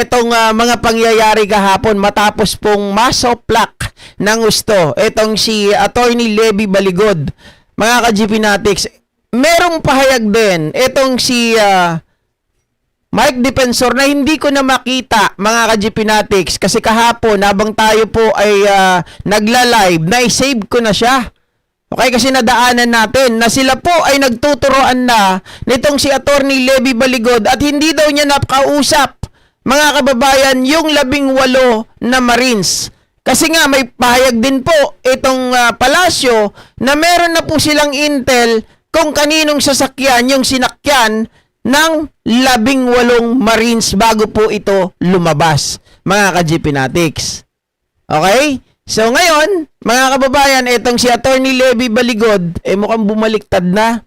Itong mga pangyayari kahapon matapos pong masoplak ng gusto. Itong si Attorney Levy Baligod. Mga ka-GPnatics, merong pahayag din. Itong si Mike Defensor na hindi ko na makita, mga ka-GPnatics, kasi kahapon habang tayo po ay nagla-live, na-save ko na siya. Okay, kasi nadaanan natin na sila po ay nagtuturoan na nitong si Attorney Levy Baligod at hindi daw niya nakausap, mga kababayan, yung 18 na Marines. Kasi nga may pahayag din po itong palasyo na meron na po silang intel kung kaninong sasakyan yung sinakyan ng 18 Marines bago po ito lumabas, mga ka-GPnatics. Okay? So ngayon, mga kababayan, itong si Attorney Levy Baligod, mukhang bumaliktad na.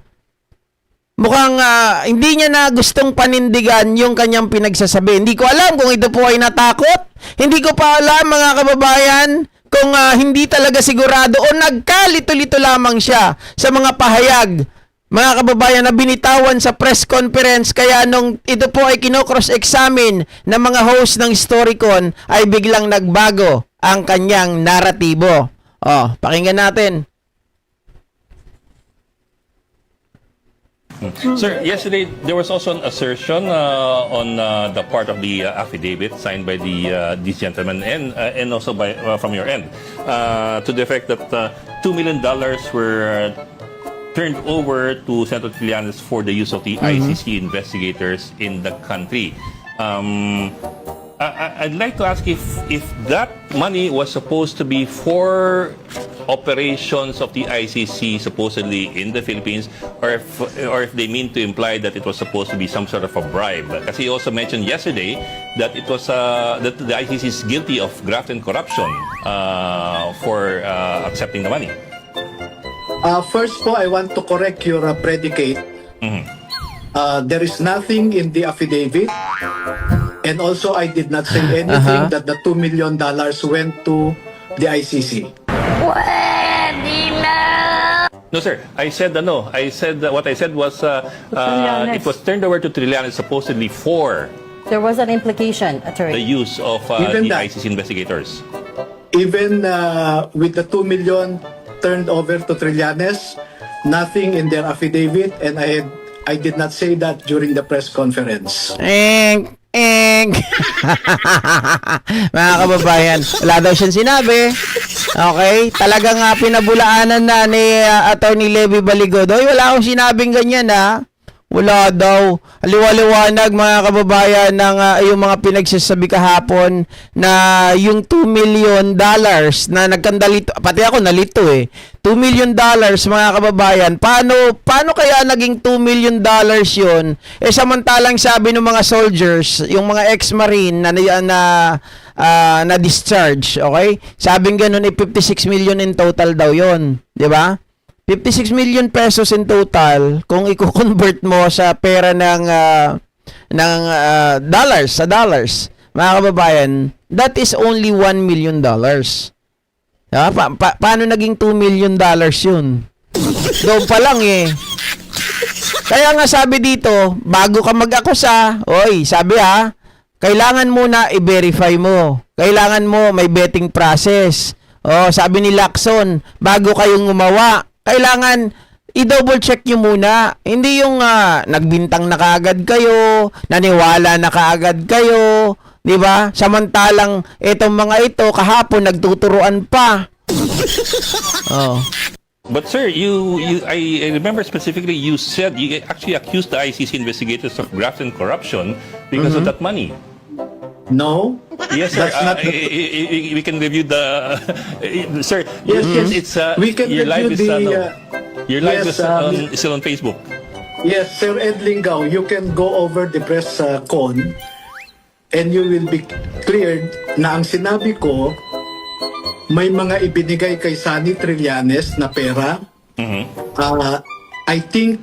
Mukhang hindi niya na gustong panindigan yung kanyang pinagsasabi. Hindi ko alam kung ito po ay natakot. Hindi ko pa alam, mga kababayan, kung hindi talaga sigurado o nagkalito-lito lamang siya sa mga pahayag, mga kababayan, na binitawan sa press conference. Kaya nung ito po ay kino-cross-examine ng mga host ng Storycon, ay biglang nagbago ang kanyang naratibo. Pakinggan natin. Sir, yesterday there was also an assertion on the part of the affidavit signed by these gentlemen and also by from your end to the effect that $2 million were turned over to Senator Trillanes for the use of the ICC investigators in the country. I'd like to ask if that money was supposed to be for operations of the ICC supposedly in the Philippines, or if they mean to imply that it was supposed to be some sort of a bribe. Kasi he also mentioned yesterday that it was that the ICC is guilty of graft and corruption for accepting the money. First po, I want to correct your predicate. There is nothing in the affidavit. And also, I did not say anything that the $2 million went to the ICC. No, sir. I said what I said was it was turned over to Trillanes supposedly for There was an implication, the attorney. use of Even the that. ICC investigators. Even with the $2 million turned over to Trillanes, nothing in their affidavit, and I did not say that during the press conference. Mga kababayan, wala daw siyang sinabi. Okay? Talagang pinabulaanan na ni Attorney Levy Baligod. Oy, wala akong sinabing ganyan, ha? Wala daw. Liwa-liwanag, mga kababayan, ng yung mga pinagsasabi kahapon na yung $2 million na nagkandalito, pati ako nalito $2 million, mga kababayan. Paano kaya naging $2 million yun? Samantalang sabi ng mga soldiers, yung mga ex-marine na discharge, okay? Sabing ganun 56 million in total daw yun. Di ba? 56 million pesos in total kung i-convert mo sa pera ng dollars, sa dollars, mga kababayan, that is only $1 million. Paano naging $2 million yun? Doon pa lang Kaya nga sabi dito, bago ka mag-akusa, sabi kailangan muna i-verify mo. Kailangan mo may vetting process. Sabi ni Lacson, bago kayong gumawa, kailangan i-double check nyo muna. Hindi yung nagbintang na kaagad kayo, naniwala na kaagad kayo, di ba? Samantalang itong mga ito kahapon nagtuturuan pa. But sir, I remember specifically you said you actually accused the ICC investigators of graft and corruption because of that money. No. Yes, sir. That's not we can review the sir. Yes, yes. It's We can your live review is the, your live yes, is still on Facebook. Yes, Sir Ed Lingao, you can go over the press con and you will be cleared na ang sinabi ko, may mga ibinigay kay Sunny Trillanes na pera. I think,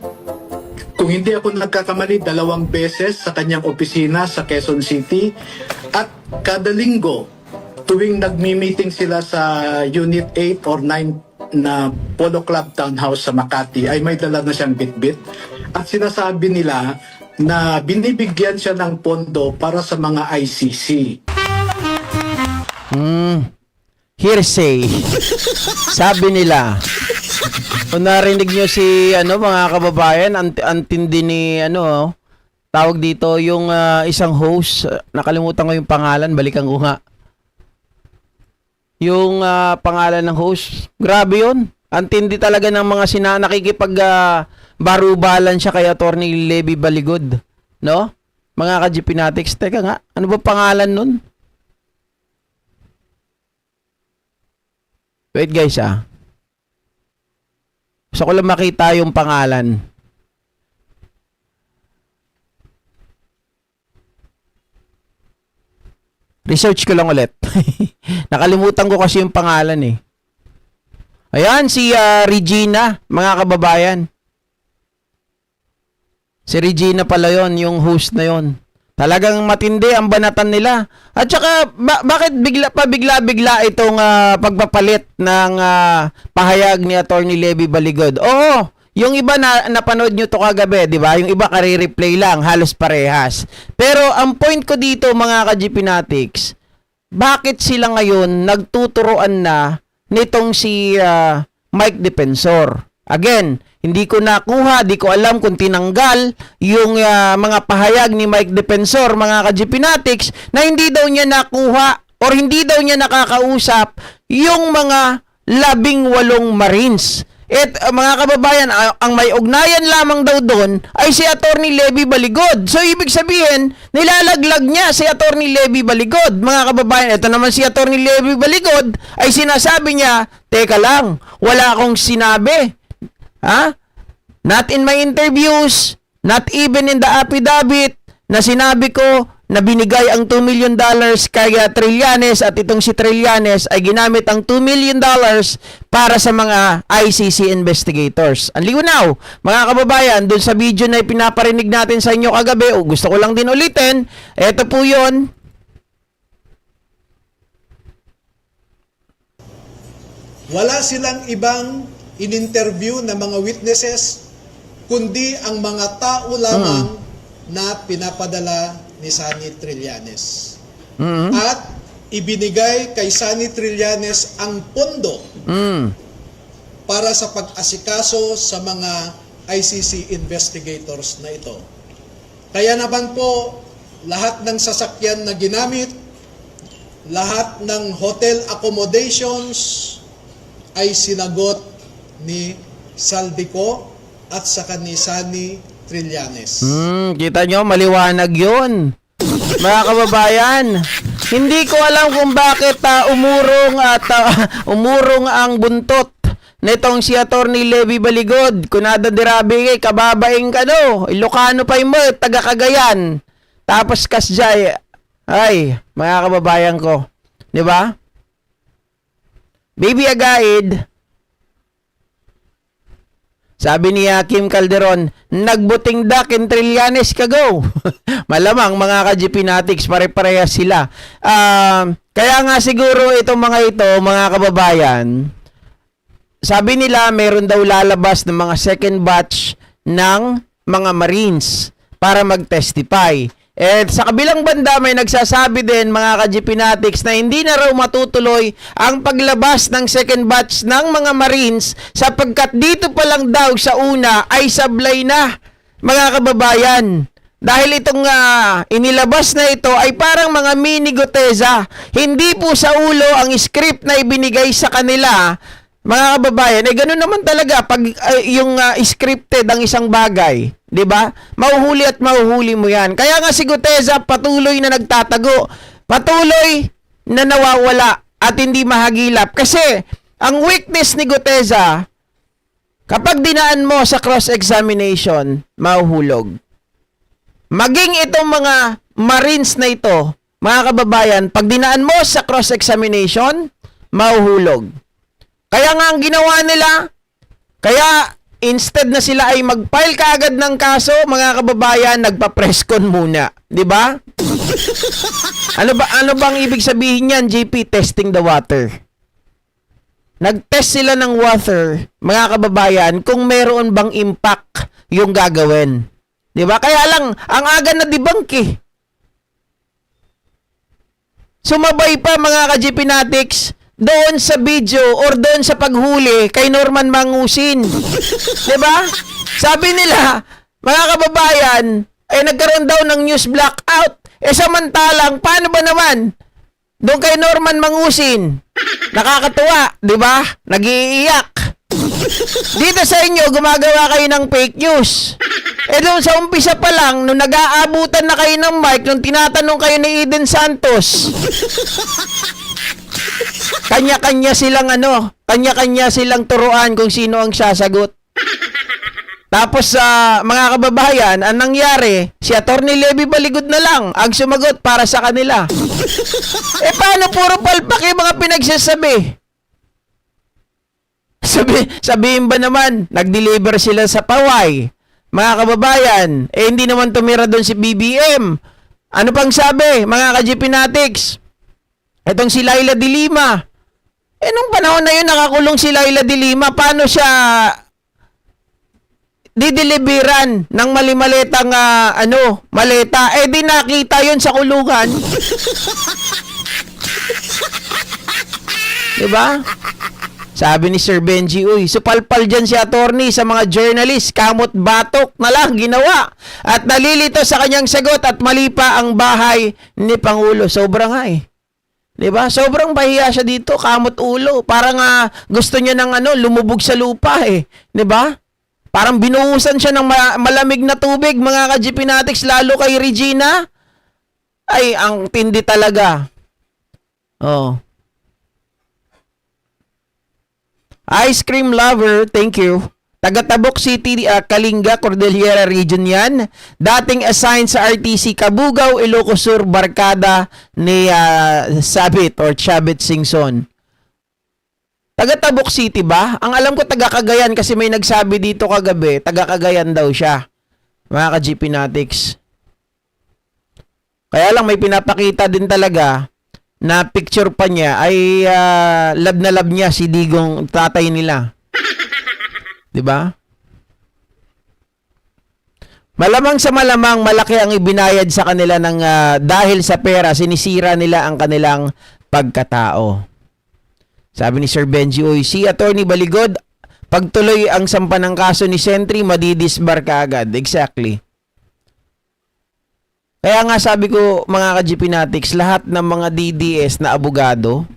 kung hindi ako nagkakamali, 2 beses sa kanyang opisina sa Quezon City. At kada linggo, tuwing nagmi-meeting sila sa Unit 8 or 9 na Polo Club Townhouse sa Makati, ay may dala na siyang bitbit. At sinasabi nila na binibigyan siya ng pondo para sa mga ICC. Hearsay. Sabi nila. Kung narinig nyo si mga kababayan, antindi ni tawag dito yung isang host, nakalimutan ko yung pangalan, balikan ko nga. Yung pangalan ng host, grabe yun. Antindi talaga ng mga nakikipag barubalan siya kay Attorney Levy Baligod, no? Mga ka-GPnatics, teka nga, ano ba pangalan nun? Wait guys Gusto ko lang makita yung pangalan. Research ko lang ulit. Nakalimutan ko kasi yung pangalan eh. Ayan, si Regina, mga kababayan. Si Regina pala yon, yung host na yon. Talagang matindi ang banatan nila. At saka, bakit bigla itong pagpapalit ng pahayag ni Attorney Levy Baligod? Oo, yung iba napanood nyo to kagabi, di ba? Yung iba kare-replay lang, halos parehas. Pero ang point ko dito, mga ka-GPnatics, bakit sila ngayon nagtuturoan na nitong si Mike Defensor? Again, hindi ko nakuha, di ko alam kung tinanggal yung mga pahayag ni Mike Defensor, mga ka-GPnatics, na hindi daw niya nakuha or hindi daw niya nakakausap yung mga 18 Marines. At mga kababayan, ang may ugnayan lamang daw doon ay si Attorney Levy Baligod. So, ibig sabihin, nilalaglag niya si Attorney Levy Baligod. Mga kababayan, ito naman si Attorney Levy Baligod ay sinasabi niya, teka lang, wala akong sinabi. Not in my interviews, not even in the affidavit na sinabi ko na binigay ang $2 million kay Trillanes at itong si Trillanes ay ginamit ang $2 million para sa mga ICC investigators. Ang liwanaw, mga kababayan, dun sa video na pinaparinig natin sa inyo kagabi, gusto ko lang din ulitin, eto po yun. Wala silang ibang in-interview na mga witnesses, kundi ang mga tao lamang na pinapadala ni Sunny Trillanes. At ibinigay kay Sunny Trillanes ang pondo para sa pag-asikaso sa mga ICC investigators na ito. Kaya naman po, lahat ng sasakyan na ginamit, lahat ng hotel accommodations ay sinagot ni Saldico at saka ni Sunny Trillanes. Kita nyo, maliwanag yun. Mga kababayan, hindi ko alam kung bakit umurong ang buntot nitong si Attorney Levy Baligod. Kunada dirabi kababaing Ilocano pa mo, taga Cagayan. Tapos kasjay, ay, mga kababayan ko. Di ba? Baby Agaid, sabi ni Kim Calderon, nagbuting dak in Trillanes ka go. Malamang mga ka-GPnatics, pare-parehas sila. Kaya nga siguro itong mga ito, mga kababayan, sabi nila meron daw lalabas ng mga second batch ng mga Marines para mag-testify. At sa kabilang banda may nagsasabi din, mga ka-GPnatics, na hindi na raw matutuloy ang paglabas ng second batch ng mga Marines sapagkat dito pa lang daw sa una ay sablay na, mga kababayan. Dahil itong inilabas na ito ay parang mga mini Guteza. Hindi po sa ulo ang script na ibinigay sa kanila, mga kababayan. Ganun naman talaga pag yung scripted ang isang bagay. 'Di ba? Mahuhuli at mahuhuli mo 'yan. Kaya nga si Guteza patuloy na nagtatago, patuloy na nawawala at hindi mahagilap kasi ang weakness ni Guteza, kapag dinaan mo sa cross-examination, mahuhulog. Maging itong mga Marines na ito, mga kababayan, pag dinaan mo sa cross-examination, mahuhulog. Kaya nga ang ginawa nila, kaya instead na sila ay mag-file kaagad ng kaso, mga kababayan, nagpa-presscon muna. 'Di ba? Ano bang ibig sabihin niyan, JP? Testing the water. Nag-test sila ng water, mga kababayan, kung meron bang impact yung gagawin. 'Di ba? Kaya lang ang aga na debunk eh. Sumabay pa mga ka-GP Natics doon sa video or doon sa paghuli kay Norman Mangusin. 'Di ba? Sabi nila, mga kababayan, ay nagkaroon daw ng news blackout. Samantalang, paano ba naman? Doon kay Norman Mangusin, nakakatuwa, 'di ba? Nag-iiyak. Dito sa inyo, gumagawa kayo ng fake news. Doon sa umpisa pa lang, nung nag-aabutan na kayo ng mic, nung tinatanong kayo ni Eden Santos, kanya-kanya silang turuan kung sino ang sasagot. Tapos mga kababayan, ang nangyari, si Atty. Levy Baligod na lang ang sumagot para sa kanila. Paano puro palpak yung mga pinagsasabi? Sabihin ba naman, nag-deliver sila sa Paway? Mga kababayan, hindi naman tumira doon si BBM. Ano pang sabi, mga ka-GP Natics? Itong si Laila de Lima. Nung panahon na yun, nakakulong si Laila de Lima. Paano siya dideliveran ng malimaletang maleta? Di nakita yun sa kulungan. Diba? Sabi ni Sir Benji, uy, supalpal dyan si attorney sa mga journalist, kamot batok na lang ginawa. At nalilito sa kanyang sagot at mali pa ang bahay ni Pangulo. Sobrang nga eh. Diba? Sobrang pahiya siya dito, kamot ulo. Parang gusto niya ng lumubog sa lupa eh. Diba? Parang binuhusan siya ng malamig na tubig, mga ka-GP Natics, lalo kay Regina. Ay, ang tindi talaga. Oh. Ice cream lover, thank you. Taga-Tabok City, Kalinga, Cordillera Region yan. Dating assigned sa RTC Kabugao, Ilocos Sur, barkada ni Sabit or Chabit Singson. Taga-Tabok City ba? Ang alam ko taga-Cagayan kasi may nagsabi dito kagabi, taga-Cagayan daw siya. Mga ka-GP Natics. Kaya lang may pinapakita din talaga na picture pa niya ay love na love niya si Digong, tatay nila. 'Di ba? Malamang sa malamang malaki ang ibinayad sa kanila ng dahil sa pera sinisira nila ang kanilang pagkatao. Sabi ni Sir Benji, uy, si Atty. Baligod, pagtuloy ang sampa ng kaso ni Sentry, madidisbar ka agad. Exactly. Kaya nga sabi ko, mga ka-GP Natics, lahat ng mga DDS na abogado,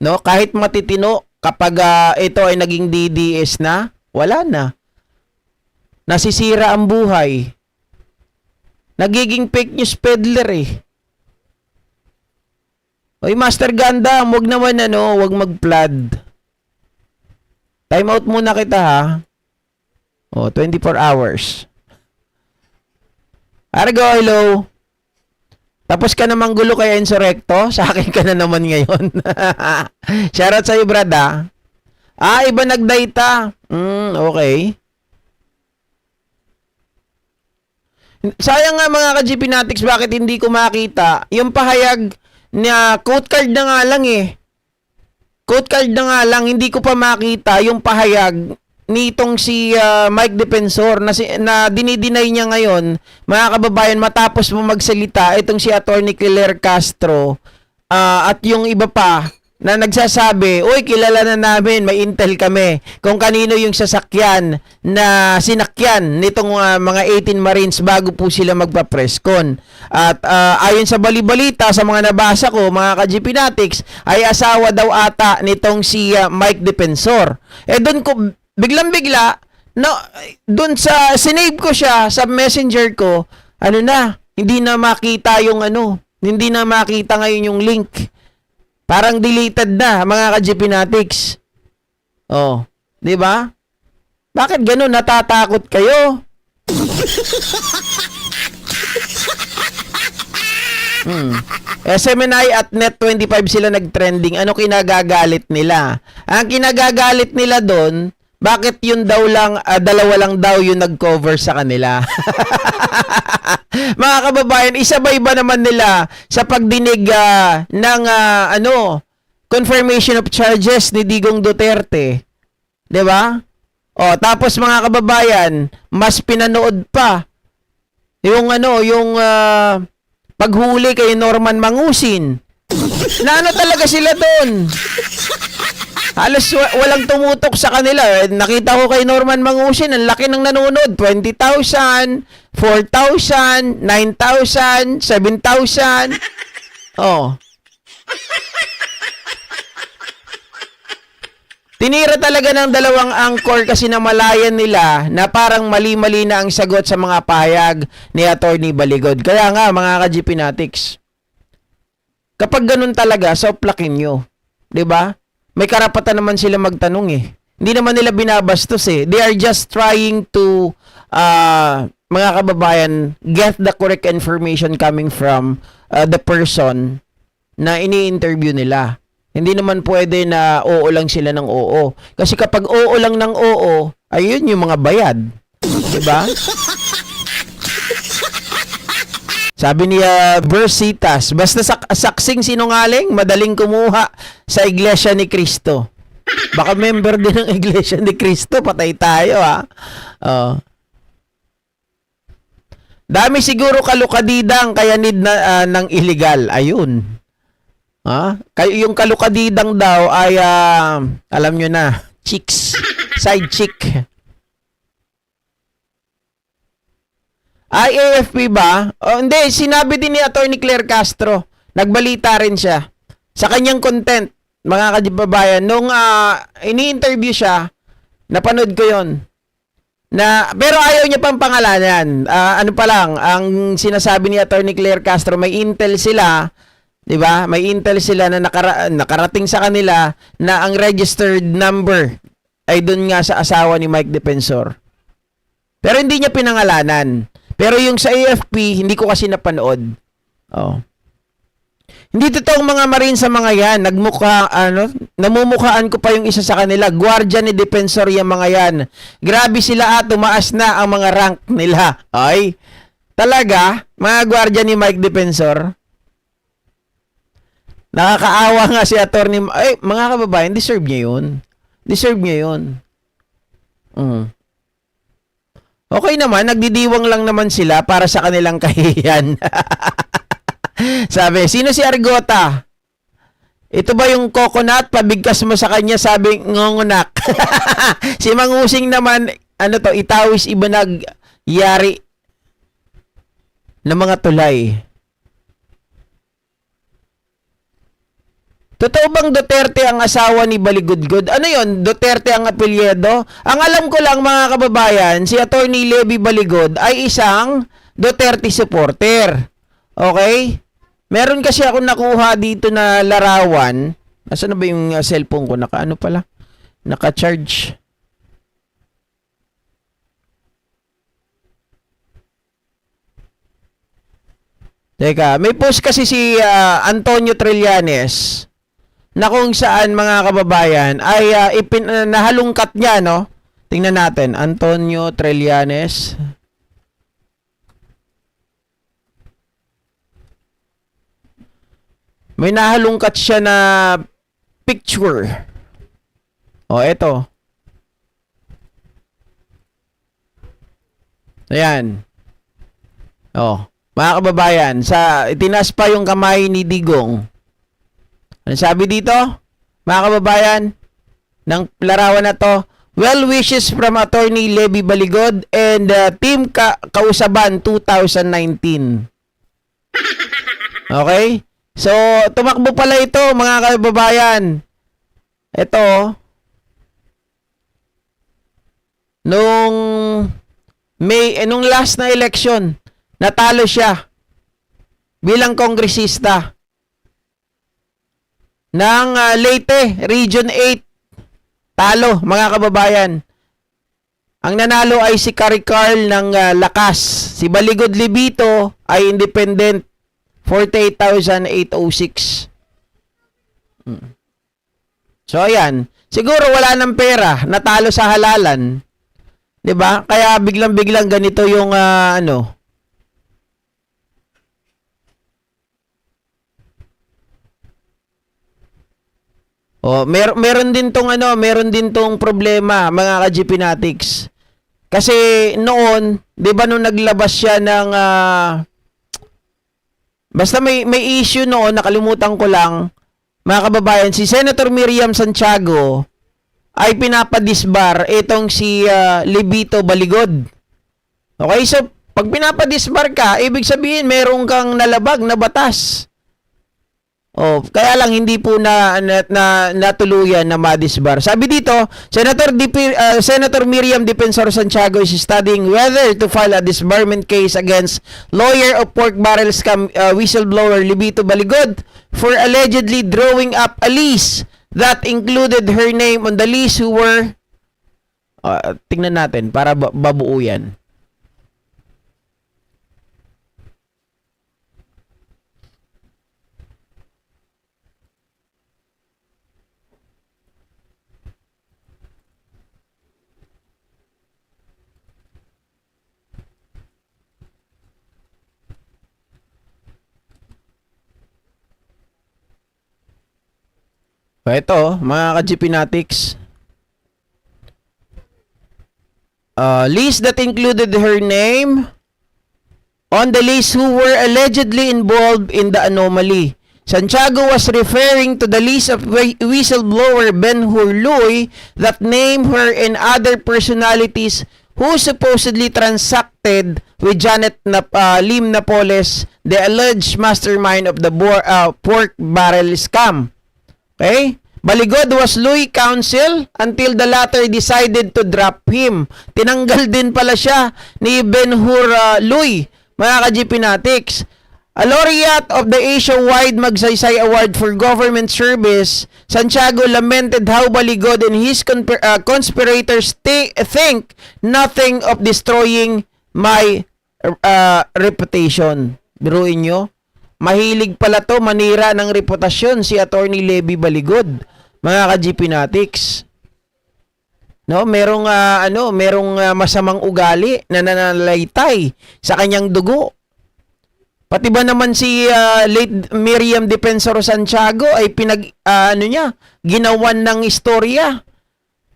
no, kahit matitino, kapag ito ay naging DDS na, wala na. Nasisira ang buhay. Nagiging fake news peddler eh. Oy, Master Ganda, wag naman wag mag-flood. Time out muna kita ha. 24 hours. Argo, hello. Tapos ka namang gulo kay Enzo Recto? Sa akin ka na naman ngayon. Shoutout sa'yo, brad, ha? Iba nag-data. Okay. Sayang nga mga ka-GP Natics, bakit hindi ko makita yung pahayag na quote card na nga lang eh. Quote card na nga lang, hindi ko pa makita yung pahayag nitong si Mike Defensor na dinideny niya ngayon, mga kababayan, matapos mo magsalita itong si Atty. Claire Castro at yung iba pa na nagsasabi, uy, kilala na namin, may intel kami kung kanino yung sasakyan na sinakyan nitong mga 18 Marines bago po sila magpa-presscon. At ayon sa balibalita, sa mga nabasa ko, mga ka-GP Natics, ay asawa daw ata nitong si Mike Defensor. Doon ko biglang-bigla, no, doon sa sinave ko siya sa messenger ko, hindi na makita yung hindi na makita ngayon yung link. Parang deleted na, mga ka-GP Natics. Oh, 'di ba? Bakit gano'n? Natatakot kayo? SMNI at Net25 sila nag-trending. Ano kinagagalit nila? Ang kinagagalit nila doon, bakit yun daw lang, dalawa lang daw yung nag-cover sa kanila? Mga kababayan, isabay ba naman nila sa pagdinig ng confirmation of charges ni Digong Duterte? 'Di ba? Tapos mga kababayan, mas pinanood pa Yung paghuli kay Norman Mangusin. Na ano talaga sila doon? Halos walang tumutok sa kanila. Nakita ko kay Norman Mangusin, ang laki ng nanonood. 20,000, 4,000, 9,000, 7,000. Oh. Tinira talaga ng dalawang anchor kasi namalayan nila na parang mali-mali na ang sagot sa mga pahayag ni Attorney Baligod. Kaya nga, mga ka-GP Natics, kapag ganun talaga, soplakin nyo. 'Di ba? May karapatan naman sila magtanong eh. Hindi naman nila binabastos eh. They are just trying to, mga kababayan, get the correct information coming from the person na ini-interview nila. Hindi naman pwede na oo lang sila ng oo. Kasi kapag oo lang ng oo, ayun yung mga bayad. Diba? Sabi ni Versitas, basta saksing sinungaling, madaling kumuha sa Iglesia ni Cristo. Baka member din ng Iglesia ni Cristo, patay tayo ha. Dami siguro kalukadidang kaya need na, ng illegal. Ayun. Yung kalukadidang daw ay, alam nyo na, chicks. Side chick. Ay, AFP ba? Hindi, sinabi din ni Attorney Claire Castro. Nagbalita rin siya. Sa kanyang content, mga kababayan, nung ini-interview siya, napanood ko yon. Pero ayaw niya pang pangalanan. Ano pa lang, ang sinasabi ni Attorney Claire Castro, may intel sila, 'di ba? May intel sila na nakarating sa kanila na ang registered number ay doon nga sa asawa ni Mike Defensor. Pero hindi niya pinangalanan. Pero yung sa AFP, hindi ko kasi napanood. Hindi totoong mga Marine sa mga yan. Namumukhaan ko pa yung isa sa kanila. Guardia ni Defensor yung mga yan. Grabe sila tumaas na ang mga rank nila. Ay, talaga, mga guardia ni Mike Defensor. Nakakaawa nga si attorney. Ay, mga kababayan, deserve niya yun. Deserve niya yun. Okay naman, nagdidiwang lang naman sila para sa kanilang kahiyan. Sabi, sino si Argota? Ito ba yung coconut? Pabigkas mo sa kanya, sabi, ngongonak. Si Mangusing naman, itawis ibanag, yari ng mga tulay. Totoo bang Duterte ang asawa ni Baligudgod? Ano yon? Duterte ang apelyido? Ang alam ko lang mga kababayan, si Attorney Levy Baligod ay isang Duterte supporter. Okay? Meron kasi ako nakuha dito na larawan. Nasaan na ba yung cellphone ko? Naka-charge. Teka, may post kasi si Antonio Trillanes na kung saan mga kababayan ay nahalungkat niya, no? Tingnan natin, Antonio Trillanes. May nahalungkat siya na picture. Eto. Ayan. Mga kababayan, itinas pa yung kamay ni Digong. Ano sabi dito? Mga kababayan, ng larawan na to, well wishes from Attorney Levy Baligod and Team Kausaban 2019. Okay? So, tumakbo pala ito, mga kababayan. Ito, nung last na election, natalo siya bilang kongresista ng Leyte, Region 8. Talo, mga kababayan. Ang nanalo ay si Caricarl ng Lakas. Si Baligod Libito ay independent, 48,806. So, ayan. Siguro wala ng pera, natalo sa halalan. 'Di ba? Kaya biglang-biglang ganito yung meron din tong problema, mga ka-GP Natics. Kasi noon 'Di ba nung naglabas siya ng basta may issue noon, nakalimutan ko lang, mga kababayan, si Senator Miriam Santiago ay pinapadisbar itong si Levito Baligod. Okay, so pag pinapadisbar ka, ibig sabihin meron kang nalabag na batas. Oh, kaya lang hindi po natuluyan na madisbar. Sabi dito, Senator Miriam Defensor Santiago is studying whether to file a disbarment case against lawyer of pork barrel scam whistleblower Levito Baligod for allegedly drawing up a list that included her name on the list who were tingnan natin para babuo yan. Ito, mga ka-GP Natics. List that included her name on the list who were allegedly involved in the anomaly. Santiago was referring to the list of whistleblower Ben-Hur Luy that named her and other personalities who supposedly transacted with Janet Lim Napoles, the alleged mastermind of the pork barrel scam. Okay? Baligod was Luy counsel until the latter decided to drop him. Tinanggal din pala siya ni Ben-Hur Luy, mga ka-GP Natics. A laureate of the Asia-wide Magsaysay Award for Government Service, Santiago lamented how Baligod and his conspirators think nothing of destroying my reputation. Biruin nyo? Mahilig pala to manira ng reputasyon si Attorney Levy Baligod, mga ka-GP Natics. No, merong masamang ugali na nananalaytay sa kanyang dugo. Pati ba naman si late Miriam Defensor Santiago ay ginawan ng istorya.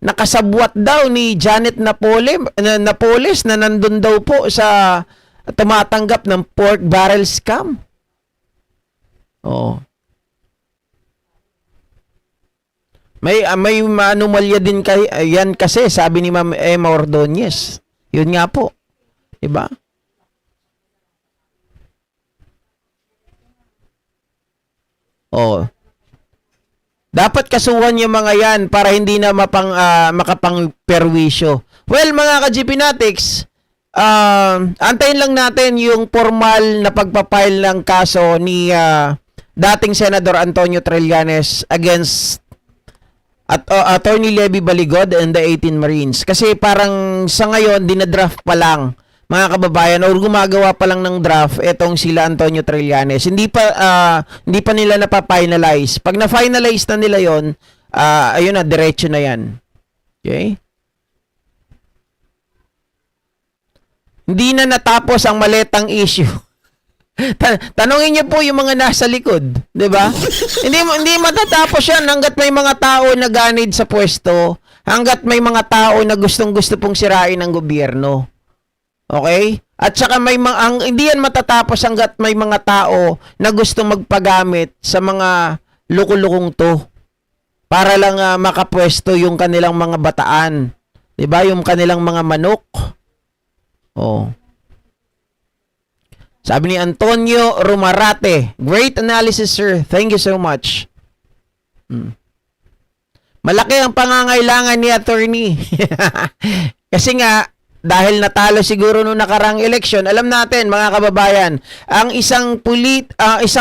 Nakasabwat daw ni Janet Napoles na nandun daw po sa tumatanggap ng pork barrel scam. Oh. May anomalya din yan kasi sabi ni Ma'am Emma Ordonez. Yun nga po. 'Di ba? Oh. Dapat kasuhan yung mga yan para hindi na makapang-perwisyo. Well, mga ka-GP Natics, antayin lang natin yung formal na pagpapile ng kaso ni dating Senador Antonio Trillanes against Attorney Levy Baligod and the 18 Marines. Kasi parang sa ngayon, dinadraft pa lang, mga kababayan, o gumagawa pa lang ng draft etong sila Antonio Trillanes. Hindi pa nila napafinalize. Pag na-finalize na nila yon, ayun na, diretso na yan. Okay? Hindi na natapos ang maletang issue. Tanungin niyo po yung mga nasa likod, 'di ba? hindi matatapos 'yan hangga't may mga tao na ganid sa pwesto, hangga't may mga tao na gustong-gusto pong sirain ang gobyerno. Okay? At saka hindi yan matatapos hangga't may mga tao na gustong magpagamit sa mga lukulukong to para lang makapwesto yung kanilang mga bataan. 'Di ba? Yung kanilang mga manok. Oh. Sabi ni Antonio Rumarate, great analysis, sir. Thank you so much. Malaki ang pangangailangan ni attorney. Kasi nga, dahil natalo siguro nung nakarang eleksyon, alam natin, mga kababayan, ang isang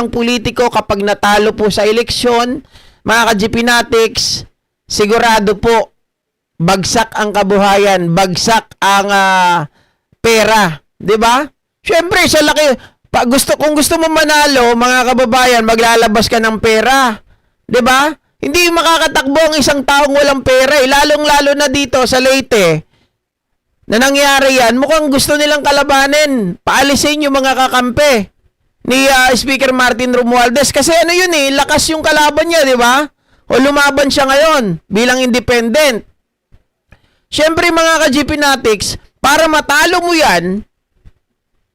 politiko kapag natalo po sa eleksyon, mga ka-GP Natics, sigurado po, bagsak ang kabuhayan, bagsak ang pera. 'Di ba? Siyempre, sa laki, kung gusto mo manalo, mga kababayan, maglalabas ka ng pera. 'Di ba? Hindi makakatakbo ang isang taong walang pera. Lalong-lalo na dito sa Leyte, na nangyari yan, mukhang gusto nilang kalabanin. Paalisin yung mga kakampi ni Speaker Martin Romualdez. Kasi lakas yung kalaban niya, 'di ba? O lumaban siya ngayon bilang independent. Siyempre, mga ka-GP Natics, para matalo mo yan,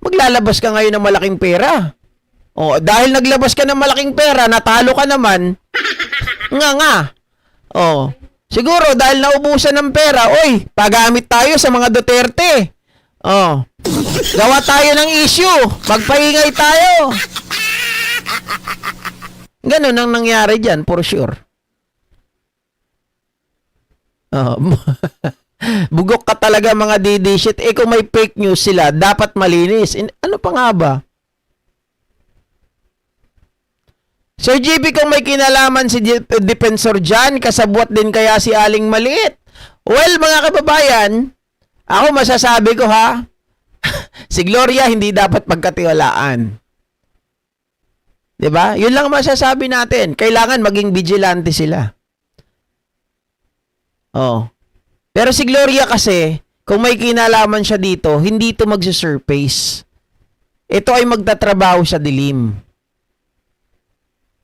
maglalabas ka ngayon ng malaking pera. Oh, dahil naglabas ka ng malaking pera, natalo ka naman, nga. Oh, siguro dahil naubusan ng pera, oy, pagamit tayo sa mga Duterte. Oh, gawa tayo ng issue, magpaingay tayo. Ganun ang nangyari dyan, for sure. Oh, bugok ka talaga mga DD shit. Eh kung may fake news sila, dapat malinis. Ano pa nga ba? Sir GB, kung may kinalaman si Defensor dyan, kasabwat din kaya si Aling Maliit? Well, mga kababayan, ako masasabi ko ha, si Gloria hindi dapat pagkatiwalaan. 'Di ba? Yun lang masasabi natin. Kailangan maging vigilante sila. Oh. Pero si Gloria kasi, kung may kinalaman siya dito, hindi ito magsusurface. Ito ay magtatrabaho sa dilim.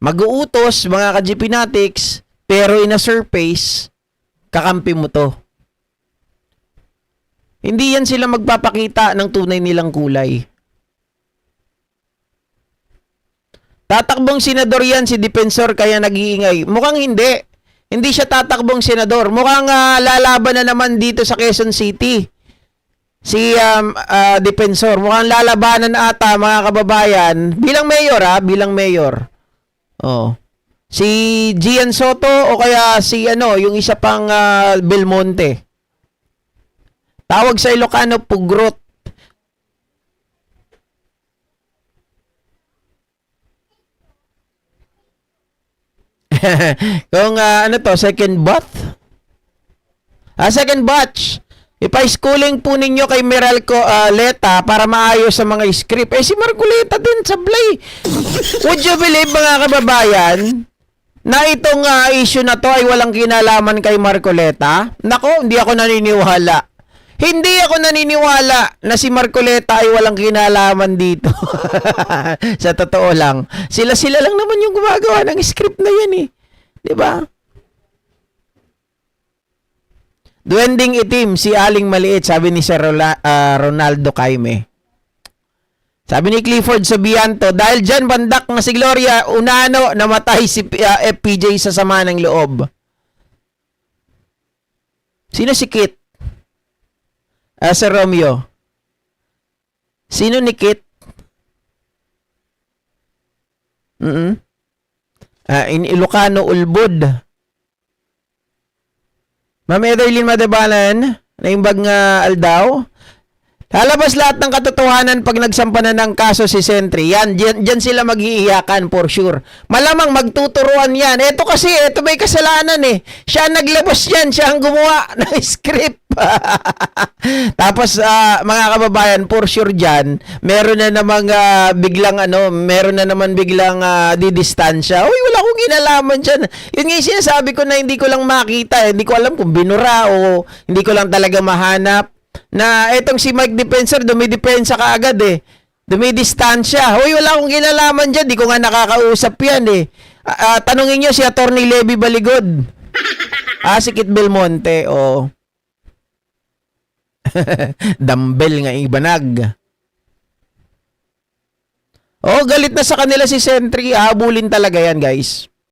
Mag-uutos, mga ka-GP Natics, pero in a surface, kakampi mo to. Hindi yan sila magpapakita ng tunay nilang kulay. Tatakbong senador yan si Defensor kaya nag-iingay. Mukhang hindi. Hindi siya tatakbong senador. Mukhang lalaban na naman dito sa Quezon City. Si Defensor. Mukhang lalabanan ata mga kababayan. Bilang mayor bilang mayor. Oh. Si Gian Soto o kaya si yung isa pang Belmonte. Tawag sa Ilocano, Pugrot. Kung second batch? Second batch. Ipa-schooling po ninyo kay Meralco Leta para maayos sa mga script. Si Marcoleta din sablay. Would you believe mga kababayan na itong issue na to ay walang kinalaman kay Marcoleta? Nako, hindi ako naniniwala. Hindi ako naniniwala na si Marcoleta ay walang kinalaman dito. Sa totoo lang. Sila lang naman yung gumagawa ng script na yan eh. Diba? Duwending itim, si Aling Maliit, sabi ni Sir Ronaldo Caime. Sabi ni Clifford Sobianto, dahil dyan bandak na si Gloria, unano namatay si FPJ sa sama ng loob. Sino si Kit? Sir Romeo. Sino ni Kit? In Ilocano, Ulbud. Ma'am Ederlyn Madabalan, naimbag nga aldaw. Lalabas lahat ng katotohanan pag nagsampa na ng kaso si Sentry. Yan, dyan sila mag-iiyakan for sure. Malamang magtuturuan yan. Ito kasi, ito may kasalanan eh. Siya naglabas yan, siya ang gumawa ng script. Tapos, mga kababayan, for sure dyan, meron na namang meron na naman biglang didistansya. Uy, wala akong inalaman dyan. Yun nga yung sinasabi ko na hindi ko lang makita. Hindi ko alam kung binura o hindi ko lang talaga mahanap. Na etong si Mike Defensor, dumidepensa ka agad eh. Dumidistansya. Hoy, wala akong kinalaman dyan. Di ko nga nakakausap yan eh. Tanungin nyo si Attorney Levy Baligod. Si Kit Belmonte. Dumbbell nga ibanag. Galit na sa kanila si Sentry. Habulin talaga yan, guys.